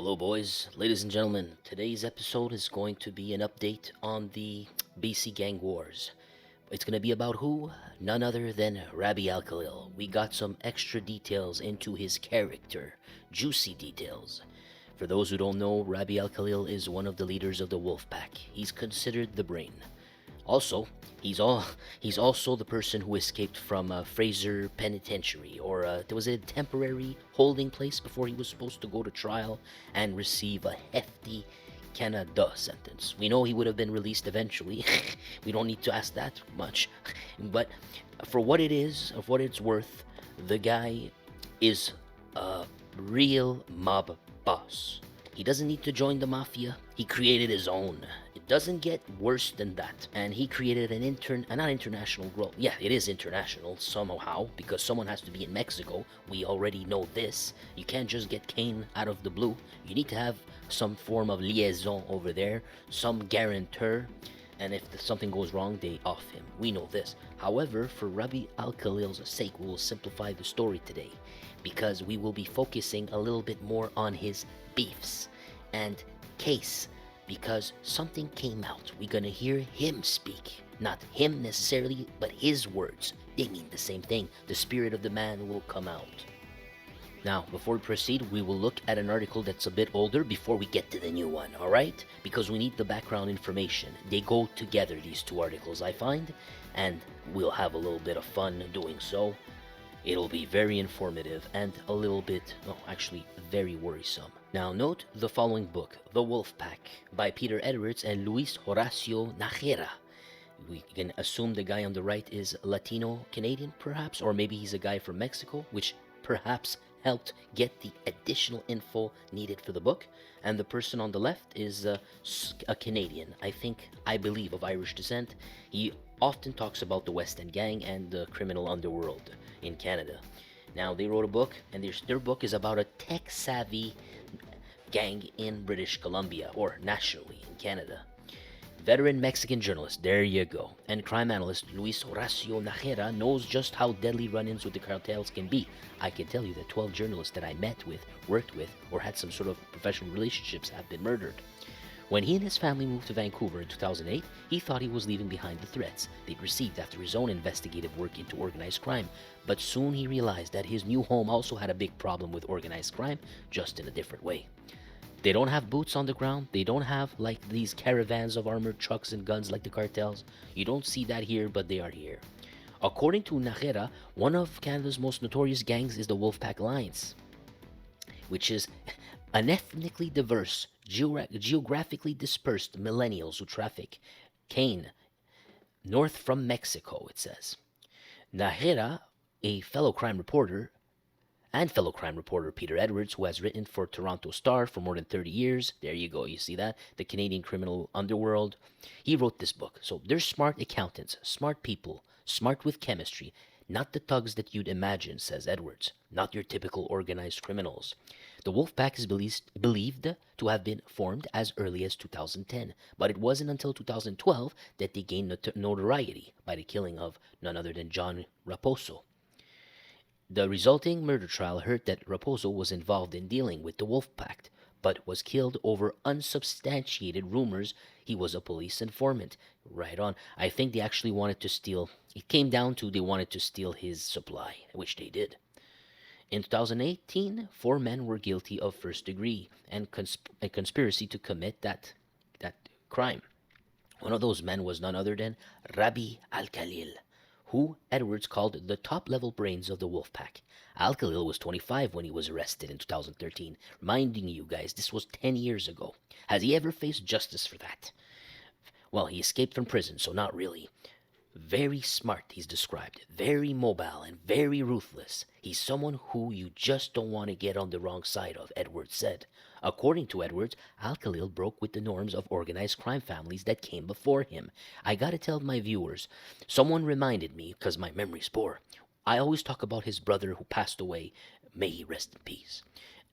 Hello, boys, ladies and gentlemen. Today's episode is going to be an update on the BC Gang Wars. It's going to be about who? None other than Rabih Alkhalil. We got some extra details into his character, juicy details. For those who don't know, Rabih Alkhalil is one of the leaders of the Wolf Pack. He's considered the brain. Also, he's also the person who escaped from Fraser Penitentiary, or there was a temporary holding place before he was supposed to go to trial and receive a hefty Canada sentence. We know he would have been released eventually. We don't need to ask that much. But for what it is, of what it's worth, the guy is a real mob boss. He doesn't need to join the mafia. He created his own. It doesn't get worse than that. And he created an not international growth. Yeah, it is international somehow because someone has to be in Mexico. We already know this. You can't just get Kane out of the blue. You need to have some form of liaison over there, some guarantor. And if something goes wrong, they off him. We know this. However, for Rabih Al-Khalil's sake, we will simplify the story today because we will be focusing a little bit more on his beefs and case because something came out. We're gonna hear him speak. Not him necessarily, but his words. They mean the same thing. The spirit of the man will come out. Now, before we proceed, we will look at an article that's a bit older before we get to the new one, alright? Because we need the background information. They go together, these two articles, I find, and we'll have a little bit of fun doing so. It'll be very informative and a little bit, actually very worrisome. Now note the following book, The Wolf Pack, by Peter Edwards and Luis Horacio Najera. We can assume the guy on the right is Latino-Canadian, perhaps, or maybe he's a guy from Mexico, which perhaps helped get the additional info needed for the book. And the person on the left is a Canadian, I believe of Irish descent. He often talks about the West End Gang and the criminal underworld in Canada. Now, they wrote a book, and their book is about a tech-savvy gang in British Columbia, or nationally in Canada. Veteran Mexican journalist, there you go, and crime analyst Luis Horacio Najera knows just how deadly run-ins with the cartels can be. I can tell you that 12 journalists that I met with, worked with, or had some sort of professional relationships have been murdered. When he and his family moved to Vancouver in 2008, he thought he was leaving behind the threats they'd received after his own investigative work into organized crime, but soon he realized that his new home also had a big problem with organized crime, just in a different way. They don't have boots on the ground. They don't have like these caravans of armored trucks and guns like the cartels. You don't see that here, but they are here. According to Najera, one of Canada's most notorious gangs is the Wolfpack Alliance, which is an ethnically diverse, geographically dispersed millennials who traffic cane north from Mexico, it says. Najera, a fellow crime reporter Peter Edwards, who has written for Toronto Star for more than 30 years. There you go, you see that? The Canadian criminal underworld. He wrote this book. So they're smart accountants, smart people, smart with chemistry. Not the thugs that you'd imagine, says Edwards. Not your typical organized criminals. The Wolfpack is believed to have been formed as early as 2010, but it wasn't until 2012 that they gained notoriety by the killing of none other than John Raposo. The resulting murder trial heard that Raposo was involved in dealing with the Wolfpack, but was killed over unsubstantiated rumors he was a police informant. Right on. I think they actually wanted to steal. It came down to they wanted to steal his supply, which they did. In 2018, 4 men were guilty of first degree and a conspiracy to commit that crime. One of those men was none other than Rabih Al-Khalil, who Edwards called the top-level brains of the Wolfpack. Alkhalil was 25 when he was arrested in 2013. Reminding you guys, this was 10 years ago. Has he ever faced justice for that? Well, he escaped from prison, so not really. Very smart, he's described. Very mobile and very ruthless. He's someone who you just don't want to get on the wrong side of, Edwards said. According to Edwards, Alkhalil broke with the norms of organized crime families that came before him. I gotta tell my viewers, someone reminded me, because my memory's poor, I always talk about his brother who passed away. May he rest in peace.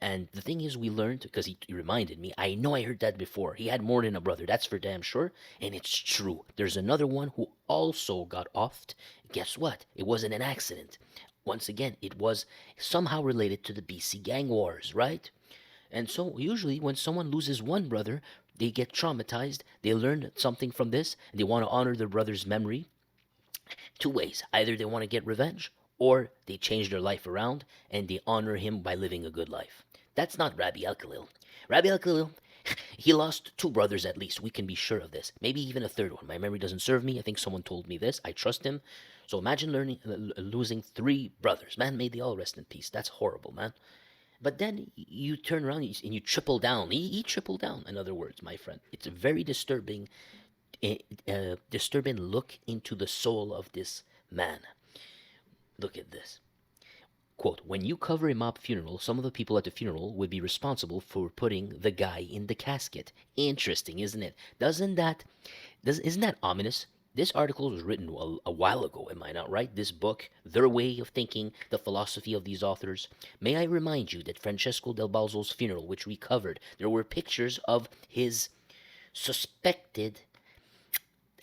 And the thing is, we learned, because he reminded me, I know I heard that before. He had more than a brother, that's for damn sure. And it's true. There's another one who also got offed. Guess what? It wasn't an accident. Once again, it was somehow related to the BC gang wars, right? And so, usually, when someone loses one brother, they get traumatized. They learn something from this. And they want to honor their brother's memory two ways. Either they want to get revenge, or they change their life around and they honor him by living a good life. That's not Rabbi Alkhalil. Rabbi Alkhalil, he lost two brothers at least. We can be sure of this. Maybe even a third one. My memory doesn't serve me. I think someone told me this. I trust him. So imagine losing three brothers. Man, may they all rest in peace. That's horrible, man. But then you turn around and you triple down. He tripled down, in other words, my friend. It's a very disturbing look into the soul of this man. Look at this. Quote, when you cover a mob funeral, some of the people at the funeral would be responsible for putting the guy in the casket. Interesting, isn't it? Isn't that ominous? This article was written a while ago, am I not right? This book, their way of thinking, the philosophy of these authors. May I remind you that Francesco Del Balzo's funeral, which we covered, there were pictures of his suspected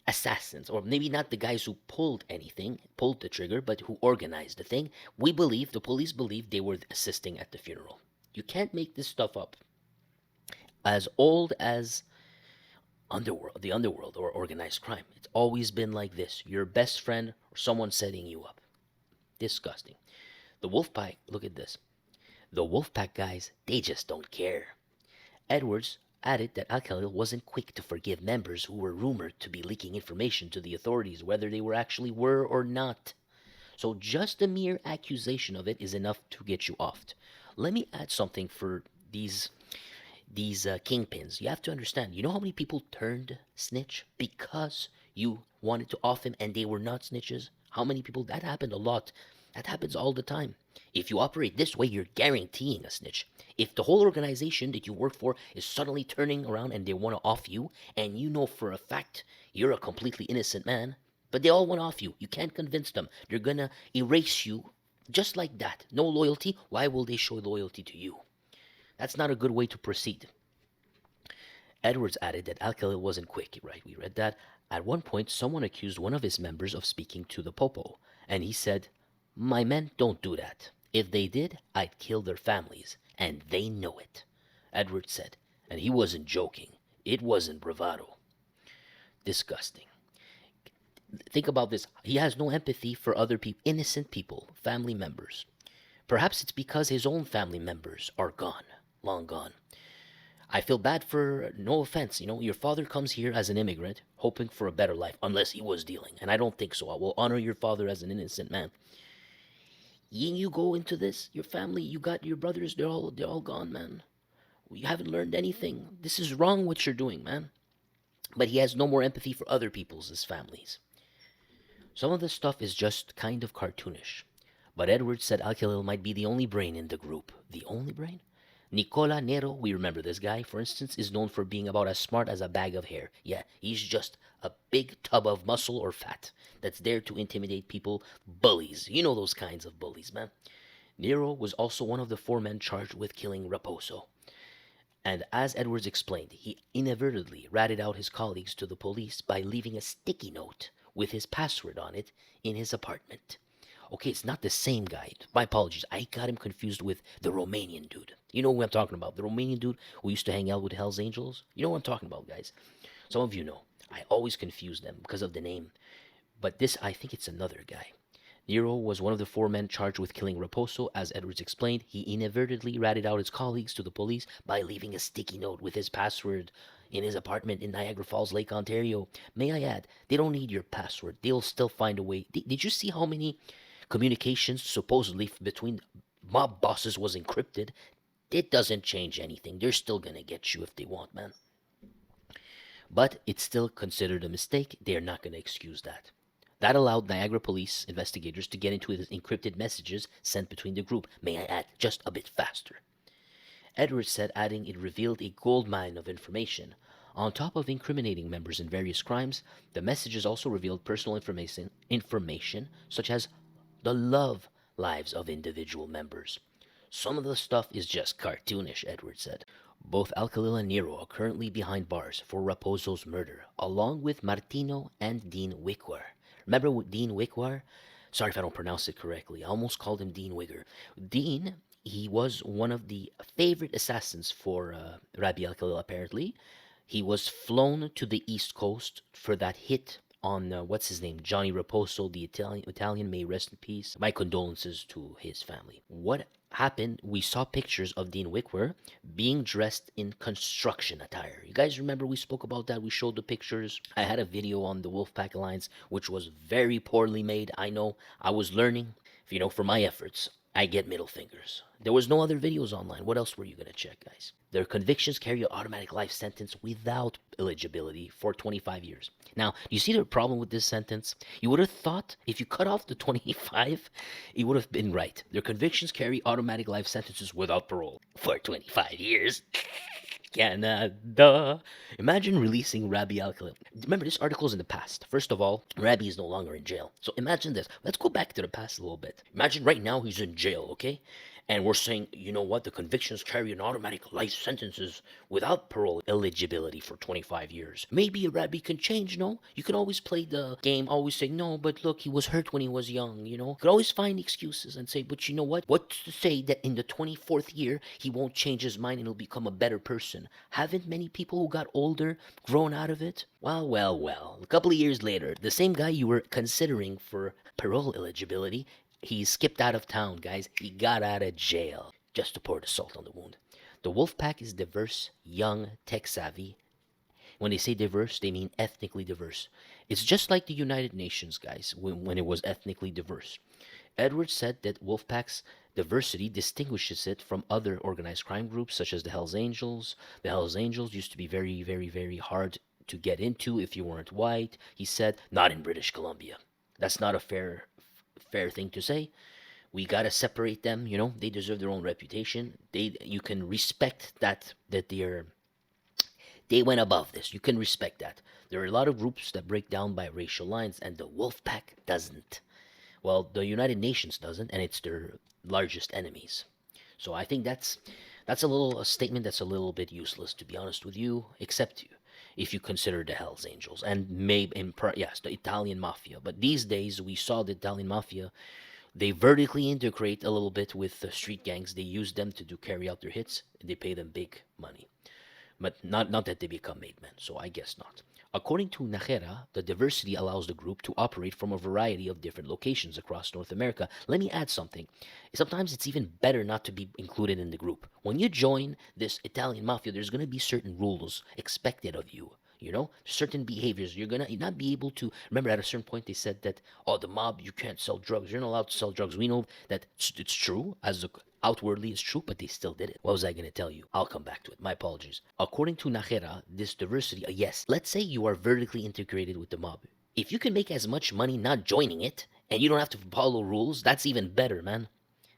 assassins, or maybe not the guys who pulled the trigger, but who organized the thing. The police believe they were assisting at the funeral. You can't make this stuff up. As old as the underworld or organized crime, it's always been like this. Your best friend or someone setting you up. Disgusting. The Wolfpack, look at this. The Wolfpack guys, they just don't care. Edwards added that Alkhalil wasn't quick to forgive members who were rumored to be leaking information to the authorities, whether they actually were or not. So just the mere accusation of it is enough to get you offed. Let me add something for these kingpins. You have to understand. You know how many people turned snitch because you wanted to off him and they were not snitches? How many people? That happened a lot. That happens all the time. If you operate this way, you're guaranteeing a snitch. If the whole organization that you work for is suddenly turning around and they want to off you, and you know for a fact you're a completely innocent man, but they all want to off you, you can't convince them. They're going to erase you just like that. No loyalty. Why will they show loyalty to you? That's not a good way to proceed. Edwards added that Alkhalil wasn't quick, right? We read that. At one point, someone accused one of his members of speaking to the popo, and he said, my men don't do that. If they did, I'd kill their families, and they know it, Edwards said. And he wasn't joking. It wasn't bravado. Disgusting. Think about this. He has no empathy for other people, innocent people, family members. Perhaps it's because his own family members are gone, long gone. I feel bad for, no offense, your father comes here as an immigrant, hoping for a better life, unless he was dealing. And I don't think so. I will honor your father as an innocent man. You go into this, your family, you got your brothers, they're all gone, man. You haven't learned anything. This is wrong what you're doing, man. But he has no more empathy for other people's families. Some of this stuff is just kind of cartoonish. But Edwards said Alkhalil might be the only brain in the group. The only brain? Nicola Nero, we remember this guy, for instance, is known for being about as smart as a bag of hair. Yeah, he's just a big tub of muscle or fat that's there to intimidate people, bullies. You know those kinds of bullies, man. Nero was also one of the four men charged with killing Raposo. And as Edwards explained, he inadvertently ratted out his colleagues to the police by leaving a sticky note with his password on it in his apartment. Okay, it's not the same guy. My apologies. I got him confused with the Romanian dude. You know who I'm talking about. The Romanian dude who used to hang out with Hell's Angels. You know what I'm talking about, guys. Some of you know. I always confuse them because of the name. But this, I think it's another guy. Nero was one of the four men charged with killing Raposo. As Edwards explained, he inadvertently ratted out his colleagues to the police by leaving a sticky note with his password in his apartment in Niagara Falls, Lake Ontario. May I add, they don't need your password. They'll still find a way. Did you see how many communications supposedly between mob bosses was encrypted? It doesn't change anything. They're still gonna get you if they want, man. But it's still considered a mistake. They're not gonna excuse that. That allowed Niagara police investigators to get into the encrypted messages sent between the group. May I add, just a bit faster. Edwards said, adding it revealed a goldmine of information. On top of incriminating members in various crimes, the messages also revealed personal information such as the love lives of individual members. Some of the stuff is just cartoonish, Edwards said. Both Alkhalil and Nero are currently behind bars for Raposo's murder, along with Martino and Dean Wickwar. Remember Dean Wickwar? Sorry if I don't pronounce it correctly. I almost called him Dean Wigger. Dean he was one of the favorite assassins for Rabih Alkhalil, apparently. He was flown to the East Coast for that hit on what's his name, Johnny Raposo, the Italian. May he rest in peace. My condolences to his family. What happened? We saw pictures of Dean Wickwer being dressed in construction attire. You guys remember we spoke about that? We showed the pictures. I had a video on the Wolfpack Alliance, which was very poorly made. I know. I was learning. For my efforts, I get middle fingers. There was no other videos online. What else were you going to check, guys? Their convictions carry an automatic life sentence without eligibility for 25 years. Now, you see the problem with this sentence? You would have thought if you cut off the 25, it would have been right. Their convictions carry automatic life sentences without parole for 25 years. Canada. Imagine releasing Rabih Alkhalil. Remember, this article's in the past. First of all, Rabih is no longer in jail. So imagine this. Let's go back to the past a little bit. Imagine right now he's in jail, okay? And we're saying, you know what? The convictions carry an automatic life sentences without parole eligibility for 25 years. Maybe a Rabih can change, no? You can always play the game, always say, no, but look, he was hurt when he was young, You could always find excuses and say, but you know what? What's to say that in the 24th year, he won't change his mind and he'll become a better person? Haven't many people who got older grown out of it? Well. A couple of years later, the same guy you were considering for parole eligibility, he skipped out of town, guys. He got out of jail. Just to pour the salt on the wound. The Wolfpack is diverse, young, tech-savvy. When they say diverse, they mean ethnically diverse. It's just like the United Nations, guys, when it was ethnically diverse. Edwards said that Wolfpack's diversity distinguishes it from other organized crime groups, such as the Hells Angels. The Hells Angels used to be very, very, very hard to get into if you weren't white. He said, not in British Columbia. That's not a fair thing to say. We gotta separate them. They deserve their own reputation. You can respect that they went above this. You can respect that. There are a lot of groups that break down by racial lines, and the Wolfpack doesn't. Well, the United Nations doesn't, and it's their largest enemies. So I think that's a statement that's a little bit useless, to be honest with you, except if you consider the Hells Angels and maybe the Italian mafia. But these days we saw the Italian mafia, they vertically integrate a little bit with the street gangs. They use them to carry out their hits. And they pay them big money, but not that they become made men. So I guess not. According to Najera, the diversity allows the group to operate from a variety of different locations across North America. Let me add something. Sometimes it's even better not to be included in the group. When you join this Italian mafia, there's going to be certain rules expected of you. Certain behaviors. You're going to not be able to. Remember, at a certain point, they said that, the mob, you can't sell drugs. You're not allowed to sell drugs. We know that it's true, outwardly it's true, but they still did it. What was I going to tell you? I'll come back to it. My apologies. According to Najera, this diversity, yes, let's say you are vertically integrated with the mob. If you can make as much money not joining it, and you don't have to follow rules, that's even better, man.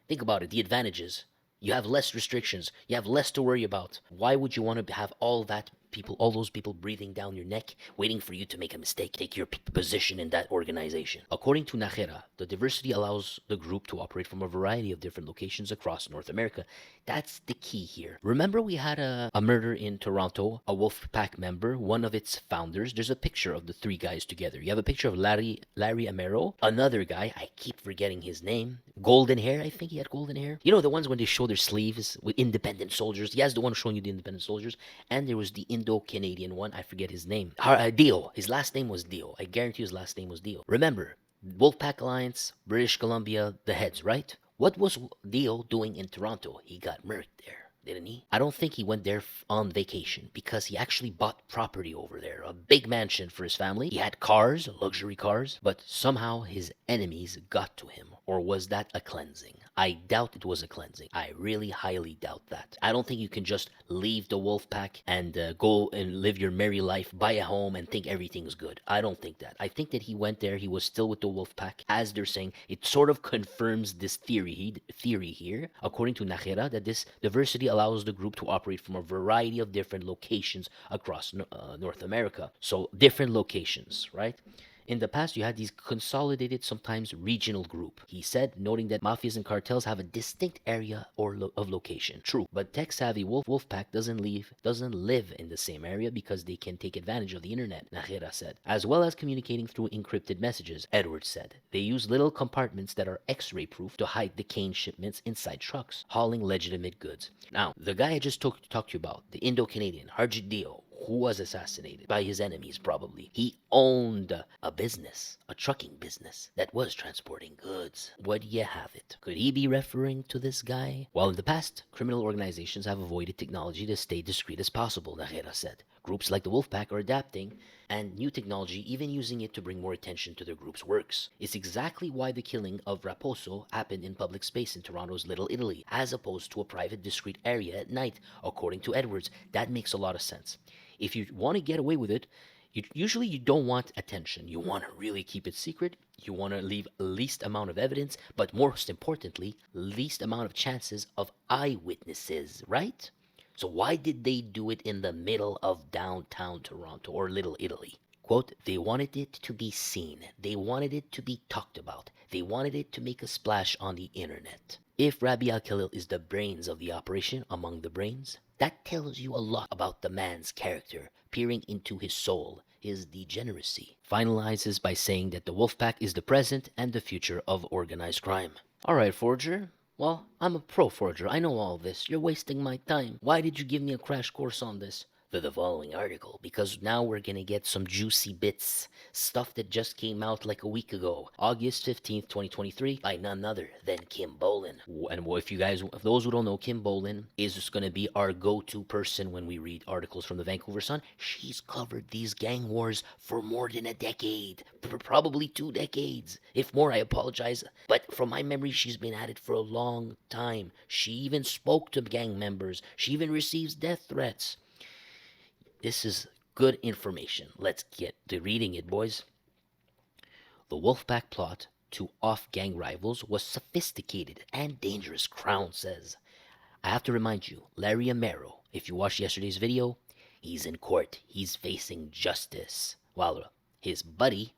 Think about it, the advantages. You have less restrictions. You have less to worry about. Why would you want to have all those people breathing down your neck, waiting for you to make a mistake, take your position in that organization? According to Najera, the diversity allows the group to operate from a variety of different locations across North America. That's the key here. Remember we had a murder in Toronto, a Wolfpack member, one of its founders. There's a picture of the three guys together. You have a picture of Larry Amero, another guy, I keep forgetting his name, golden hair, I think he had golden hair. The ones when they show their sleeves with independent soldiers. He has the one showing you the independent soldiers. And there was the Indo-Canadian one, I forget his name. Dio. His last name was Dio. I guarantee his last name was Dio. Remember, Wolfpack Alliance, British Columbia, the heads, right? What was Dio doing in Toronto? He got murked there, didn't he? I don't think he went there on vacation, because he actually bought property over there, a big mansion for his family. He had cars, luxury cars, but somehow his enemies got to him. Or was that a cleansing? I doubt it was a cleansing. I really highly doubt that. I don't think you can just leave the Wolfpack and go and live your merry life, buy a home, and think everything's good. I don't think that. I think that he went there, he was still with the Wolfpack. As they're saying, it sort of confirms this theory here, according to Najera, that this diversity allows the group to operate from a variety of different locations across North America. So different locations, right? In the past, you had these consolidated, sometimes regional group, he said, noting that mafias and cartels have a distinct area of location. True, but tech-savvy Wolfpack doesn't live in the same area because they can take advantage of the internet, Najera said, as well as communicating through encrypted messages, Edwards said. They use little compartments that are X-ray proof to hide the cane shipments inside trucks, hauling legitimate goods. Now, the guy I just talked to you about, the Indo-Canadian, Harjit Dio, who was assassinated by his enemies probably. He owned a business, a trucking business that was transporting goods. Would you have it? Could he be referring to this guy? While in the past, criminal organizations have avoided technology to stay discreet as possible, Najera said. Groups like the Wolfpack are adapting, and new technology, even using it to bring more attention to their group's works. It's exactly why the killing of Raposo happened in public space in Toronto's Little Italy, as opposed to a private, discreet area at night, according to Edwards. That makes a lot of sense. If you want to get away with it, usually you don't want attention. You want to really keep it secret. You want to leave least amount of evidence, but most importantly, least amount of chances of eyewitnesses, right? So why did they do it in the middle of downtown Toronto or Little Italy? Quote, they wanted it to be seen. They wanted it to be talked about. They wanted it to make a splash on the internet. If Rabih Alkhalil is the brains of the operation among the brains, that tells you a lot about the man's character, peering into his soul, his degeneracy. Finalizes by saying that the Wolfpack is the present and the future of organized crime. Alright, Forger. Well, I'm a pro forger. I know all this. You're wasting my time. Why did you give me a crash course on this? For the following article, because now we're gonna get some juicy bits, stuff that just came out like a week ago, August 15th, 2023, by none other than Kim Bolin. And if those who don't know, Kim Bolin is just gonna be our go-to person when we read articles from the Vancouver Sun. She's covered these gang wars for more than a decade, probably 2 decades. If more, I apologize, but from my memory, she's been at it for a long time. She even spoke to gang members. She even receives death threats. This is good information. Let's get to reading it, boys. The Wolfpack plot to off gang rivals was sophisticated and dangerous, Crown says. I have to remind you, Larry Amaro, if you watched yesterday's video, he's in court. He's facing justice, while his buddy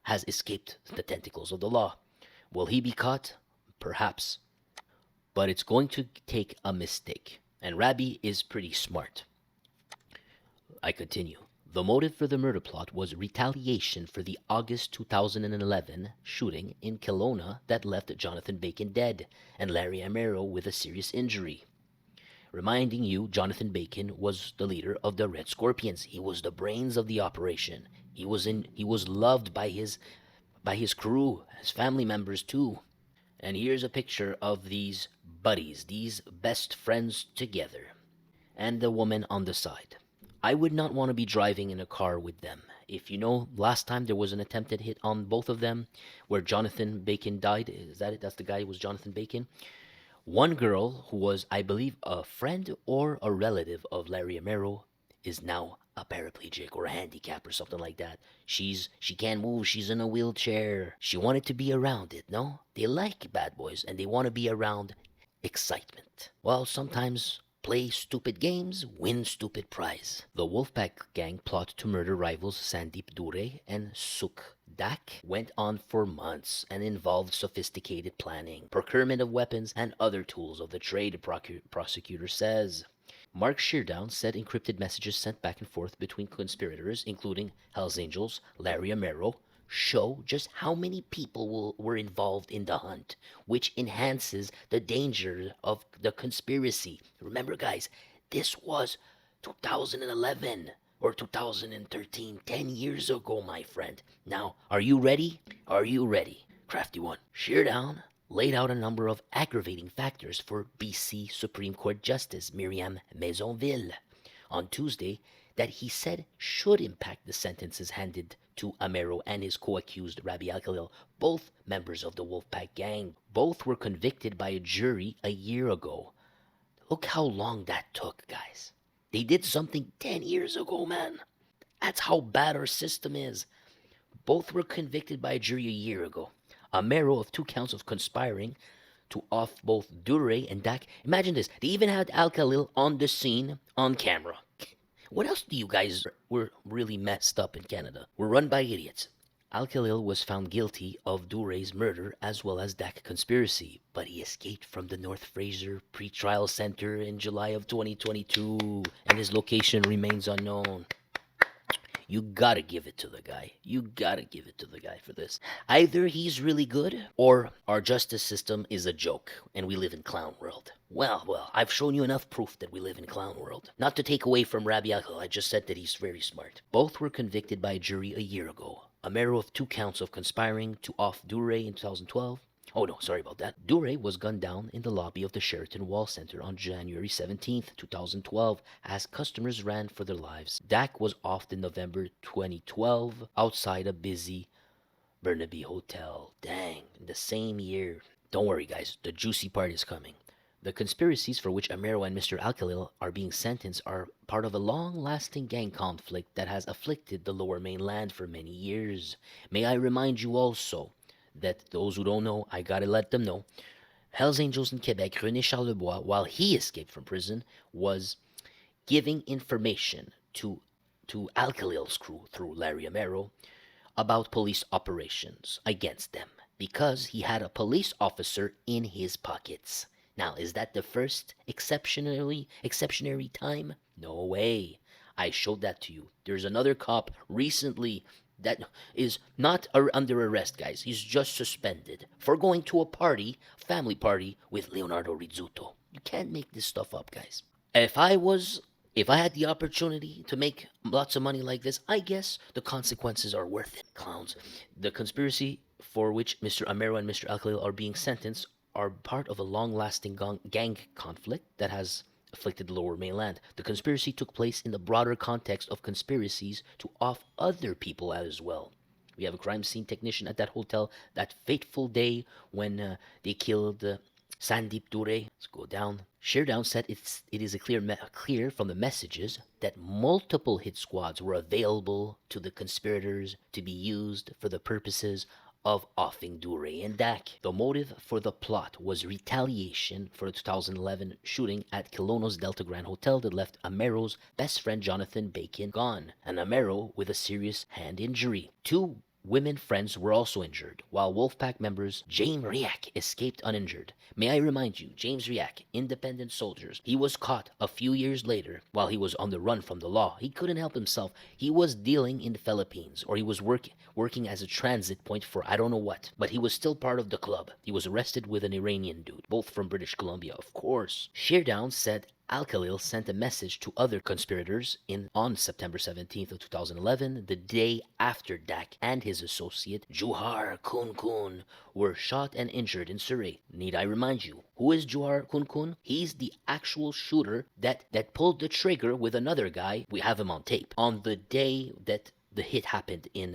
has escaped the tentacles of the law. Will he be caught? Perhaps. But it's going to take a mistake. And Rabih is pretty smart. I continue. The motive for the murder plot was retaliation for the August 2011 shooting in Kelowna that left Jonathan Bacon dead and Larry Amaro with a serious injury. Reminding you, Jonathan Bacon was the leader of the Red Scorpions. He was the brains of the operation. He was loved by his crew, his family members too. And here's a picture of these buddies, these best friends together, and the woman on the side. I would not want to be driving in a car with them. If you know, last time there was an attempted hit on both of them where Jonathan Bacon died. Is that it? That's the guy who was Jonathan Bacon. One girl who was, I believe, a friend or a relative of Larry Amaro is now a paraplegic or a handicap or something like that. She can't move. She's in a wheelchair. She wanted to be around it, no? They like bad boys and they want to be around excitement. Well, sometimes play stupid games, win stupid prize. The Wolfpack gang plot to murder rivals Sandeep Dure and Sukh Dak went on for months and involved sophisticated planning, procurement of weapons, and other tools of the trade, prosecutor says. Mark Sheardown said encrypted messages sent back and forth between conspirators, including Hells Angels, Larry Amaro, show just how many people were involved in the hunt, which enhances the danger of the conspiracy. Remember, guys, this was 2011 or 2013, 10 years ago, my friend. Now, are you ready? Are you ready? Crafty one. Sheardown laid out a number of aggravating factors for BC Supreme Court Justice Myriam Maisonville on Tuesday that he said should impact the sentences handed to Amaro and his co-accused Rabih Alkhalil, both members of the Wolfpack gang. Both were convicted by a jury a year ago. Look how long that took, guys. They did something 10 years ago, man. That's how bad our system is. Both were convicted by a jury a year ago. Amaro of 2 counts of conspiring to off both Dure and Dak. Imagine this. They even had Alkhalil on the scene on camera. What else do you guys... We're really messed up in Canada. We're run by idiots. Alkhalil was found guilty of Dure's murder as well as Dak conspiracy, but he escaped from the North Fraser Pretrial Centre in July of 2022, and his location remains unknown. You gotta give it to the guy. You gotta give it to the guy for this. Either he's really good, or our justice system is a joke, and we live in clown world. Well, I've shown you enough proof that we live in clown world. Not to take away from Rabih Alkhalil, I just said that he's very smart. Both were convicted by a jury a year ago. Amero of 2 counts of conspiring to off Dure in 2012. Oh no, sorry about that. Dure was gunned down in the lobby of the Sheraton Wall Center on January 17th, 2012, as customers ran for their lives. Dak was offed in November 2012 outside a busy Burnaby hotel. Dang, in the same year. Don't worry, guys, the juicy part is coming. The conspiracies for which Amero and Mr. Alkhalil are being sentenced are part of a long-lasting gang conflict that has afflicted the Lower Mainland for many years. May I remind you also that those who don't know, I gotta let them know. Hells Angels in Quebec, René Charlebois, while he escaped from prison, was giving information to Alkhalil's crew through Larry Amero about police operations against them because he had a police officer in his pockets. Now, is that the first exceptionary time? No way. I showed that to you. There's another cop recently that is not under arrest, guys. He's just suspended for going to a party, family party, with Leonardo Rizzuto. You can't make this stuff up, guys. If I had the opportunity to make lots of money like this, I guess the consequences are worth it. Clowns. The conspiracy for which Mr. Amero and Mr. Alkhalil are being sentenced are part of a long-lasting gang conflict that has afflicted the Lower Mainland. The conspiracy took place in the broader context of conspiracies to off other people as well. We have a crime scene technician at that hotel that fateful day when they killed Sandeep Dure. Let's go down. Sheardown said it is clear from the messages that multiple hit squads were available to the conspirators to be used for the purposes of offing Dure and Dak. The motive for the plot was retaliation for the 2011 shooting at Kelowna's Delta Grand Hotel that left Amero's best friend Jonathan Bacon gone, and Amero with a serious hand injury. 2 women friends were also injured, while Wolfpack members James Riak escaped uninjured. May I remind you, James Riak, independent soldiers, he was caught a few years later while he was on the run from the law. He couldn't help himself. He was dealing in the Philippines, or he was working as a transit point for I don't know what, but he was still part of the club. He was arrested with an Iranian dude, both from British Columbia, of course. Sheardown said Alkhalil sent a message to other conspirators on September 17th of 2011, the day after Dak and his associate Juhar Kun were shot and injured in Surrey. Need I remind you, who is Juhar Kun? He's the actual shooter that pulled the trigger with another guy. We have him on tape. On the day that the hit happened in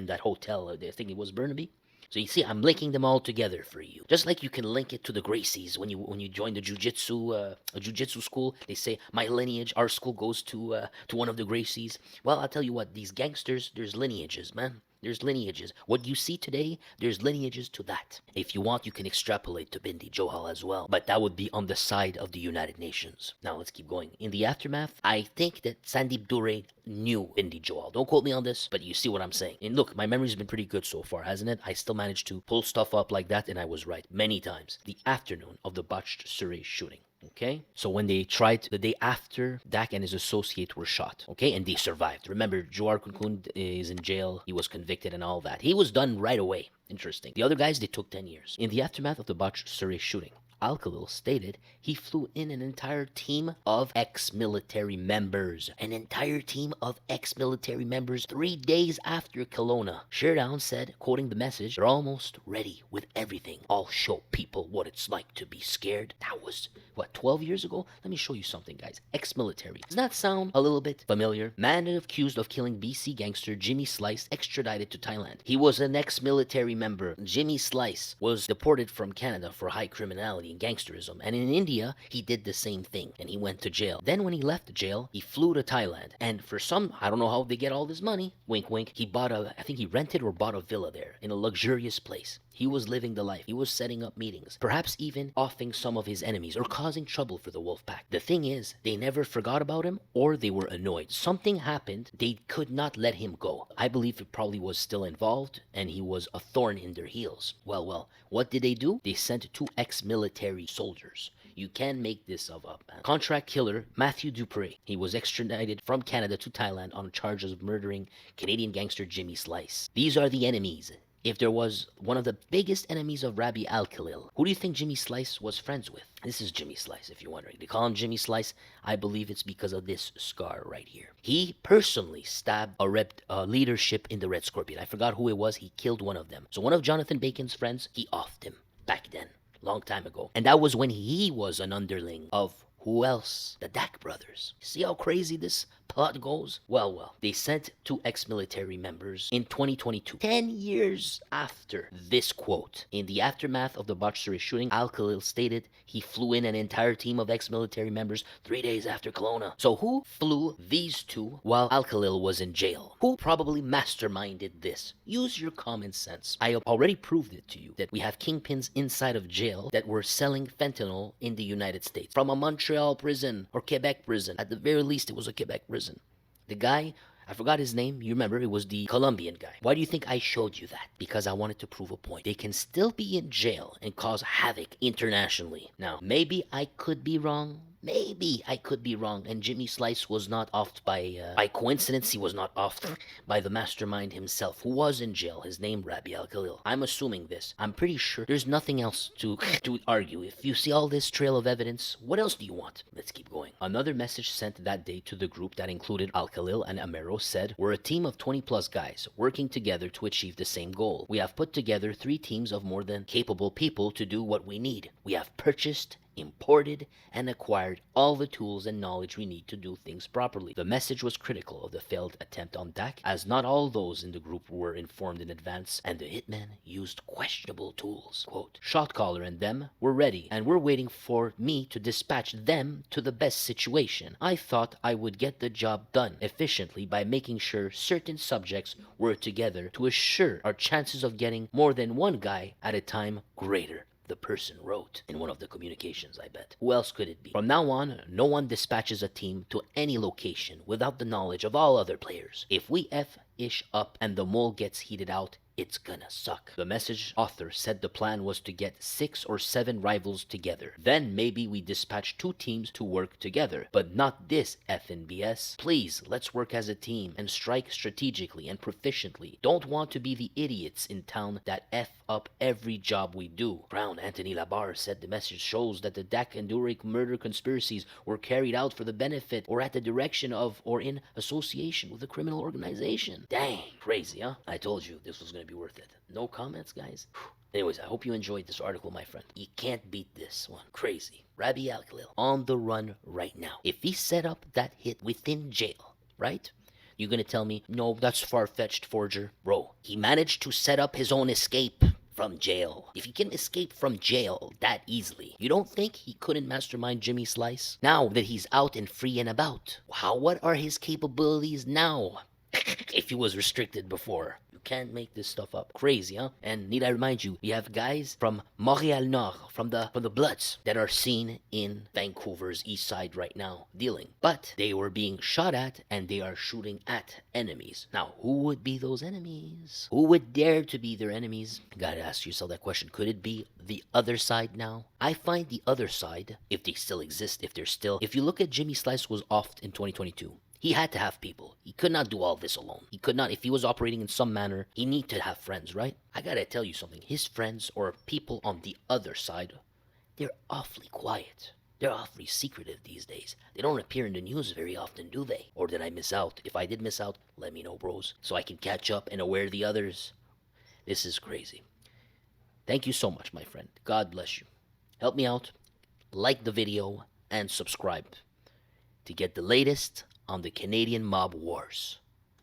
that hotel, I think it was Burnaby. So you see, I'm linking them all together for you. Just like you can link it to the Gracies when you join the jiu-jitsu school. They say my lineage, our school goes to one of the Gracies. Well, I'll tell you what, these gangsters, there's lineages, man. There's lineages. What you see today, there's lineages to that. If you want, you can extrapolate to Bindi Johal as well. But that would be on the side of the United Nations. Now, let's keep going. In the aftermath, I think that Sandeep Dure knew Bindi Johal. Don't quote me on this, but you see what I'm saying. And look, my memory's been pretty good so far, hasn't it? I still managed to pull stuff up like that, and I was right many times. The afternoon of the botched Surrey shooting. Okay, so when they tried the day after, Dak and his associate were shot. Okay, and they survived. Remember, Juhar Kun is in jail. He was convicted and all that. He was done right away. Interesting. The other guys, they took 10 years. In the aftermath of the botched Surrey shooting, Alkhalil stated he flew in an entire team of ex-military members. An entire team of ex-military members 3 days after Kelowna. Sheardown said, quoting the message, they're almost ready with everything. I'll show people what it's like to be scared. That was, 12 years ago? Let me show you something, guys. Ex-military. Does that sound a little bit familiar? Man accused of killing BC gangster Jimmy Slice extradited to Thailand. He was an ex-military member. Jimmy Slice was deported from Canada for high criminality, Canadian gangsterism. And in India, he did the same thing, and he went to jail. Then when he left the jail, he flew to Thailand. And for some, I don't know how they get all this money, wink wink, I think he rented or bought a villa there in a luxurious place. He was living the life. He was setting up meetings, perhaps even offing some of his enemies or causing trouble for the wolf pack. The thing is, they never forgot about him, or they were annoyed. Something happened. They could not let him go. I believe it probably was still involved, and he was a thorn in their heels. Well, what did they do? They sent 2 ex-military soldiers. You can make this up, man. Contract killer Matthew Dupree. He was extradited from Canada to Thailand on charges of murdering Canadian gangster Jimmy Slice. These are the enemies. If there was one of the biggest enemies of Rabih Alkhalil, who do you think Jimmy Slice was friends with? This is Jimmy Slice, if you're wondering. They call him Jimmy Slice. I believe it's because of this scar right here. He personally stabbed a leadership in the Red Scorpion. I forgot who it was. He killed one of them. So one of Jonathan Bacon's friends, he offed him back then, long time ago. And that was when he was an underling of who else? The Dak brothers. See how crazy this plot goes? Well, they sent 2 ex-military members in 2022, 10 years after this quote. In the aftermath of the botched shooting, Al-Khalil stated he flew in an entire team of ex-military members 3 days after Kelowna. So who flew these 2 while Al-Khalil was in jail? Who probably masterminded this? Use your common sense. I have already proved it to you that we have kingpins inside of jail that were selling fentanyl in the United States. From a Montreal prison or Quebec prison. At the very least, it was a Quebec prison. The guy, I forgot his name. You remember, it was the Colombian guy. Why do you think I showed you that? Because I wanted to prove a point. They can still be in jail and cause havoc internationally. Now, maybe I could be wrong. Maybe I could be wrong, and Jimmy Slice was not offed by coincidence. He was not offed by the mastermind himself, who was in jail. His name, Rabih Alkhalil. I'm assuming this. I'm pretty sure there's nothing else to argue. If you see all this trail of evidence, what else do you want? Let's keep going. Another message sent that day to the group that included Alkhalil and Amero said, "We're a team of 20 plus guys working together to achieve the same goal. We have put together 3 teams of more than capable people to do what we need. We have purchased, imported, and acquired all the tools and knowledge we need to do things properly." The message was critical of the failed attempt on Dak, as not all those in the group were informed in advance, and the hitman used questionable tools. Quote, "Shot caller and them were ready, and were waiting for me to dispatch them to the best situation. I thought I would get the job done efficiently by making sure certain subjects were together to assure our chances of getting more than one guy at a time greater." The person wrote in one of the communications, I bet. Who else could it be? From now on, no one dispatches a team to any location without the knowledge of all other players. If we F-ish up and the mole gets heated out, it's gonna suck. The message author said the plan was to get 6 or 7 rivals together. Then maybe we dispatch 2 teams to work together. But not this effing BS. Please, let's work as a team and strike strategically and proficiently. Don't want to be the idiots in town that F up every job we do. Crown Anthony Labarre said the message shows that the Dak and Durek murder conspiracies were carried out for the benefit or at the direction of or in association with a criminal organization. Dang, crazy, huh? I told you this was gonna be worth it. No comments, guys? Anyways, I hope you enjoyed this article, my friend. You can't beat this one. Crazy. Rabih Alkhalil on the run right now. If he set up that hit within jail, right? You're gonna tell me, no, that's far-fetched, forger. Bro, he managed to set up his own escape from jail. If he can escape from jail that easily, you don't think he couldn't mastermind Jimmy Slice? Now that he's out and free and about, what are his capabilities now? If he was restricted before. You can't make this stuff up. Crazy, huh? And need I remind you, we have guys from Montreal Nord, from the Bloods, that are seen in Vancouver's east side right now, dealing. But they were being shot at, and they are shooting at enemies. Now, who would be those enemies? Who would dare to be their enemies? You gotta ask yourself that question. Could it be the other side now? I find the other side, if they still exist, if you look at Jimmy Slice was offed in 2022. He had to have people. He could not do all this alone. He could not, if he was operating in some manner, he need to have friends, right? I gotta tell you something. His friends or people on the other side, they're awfully quiet. They're awfully secretive these days. They don't appear in the news very often, do they? Or did I miss out? If I did miss out, let me know, bros, so I can catch up and aware the others. This is crazy. Thank you so much, my friend. God bless you. Help me out. Like the video and subscribe to get the latest on the Canadian mob wars.